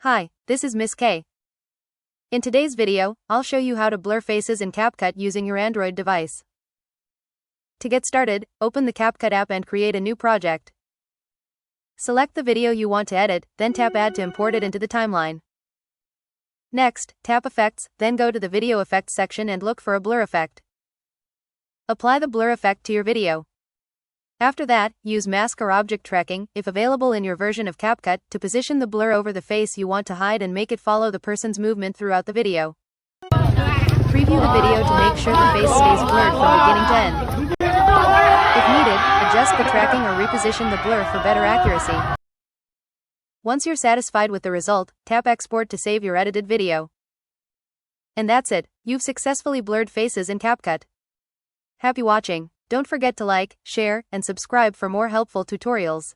Hi, this is Miss K. In today's video, I'll show you how to blur faces in CapCut using your Android device. To get started, open the CapCut app and create a new project. Select the video you want to edit, then tap Add to import it into the timeline. Next, tap Effects, then go to the Video Effects section and look for a blur effect. Apply the blur effect to your video. After that, use Mask or Object Tracking, if available in your version of CapCut, to position the blur over the face you want to hide and make it follow the person's movement throughout the video. Preview the video to make sure the face stays blurred from beginning to end. If needed, adjust the tracking or reposition the blur for better accuracy. Once you're satisfied with the result, tap Export to save your edited video. And that's it, you've successfully blurred faces in CapCut. Happy watching! Don't forget to like, share, and subscribe for more helpful tutorials.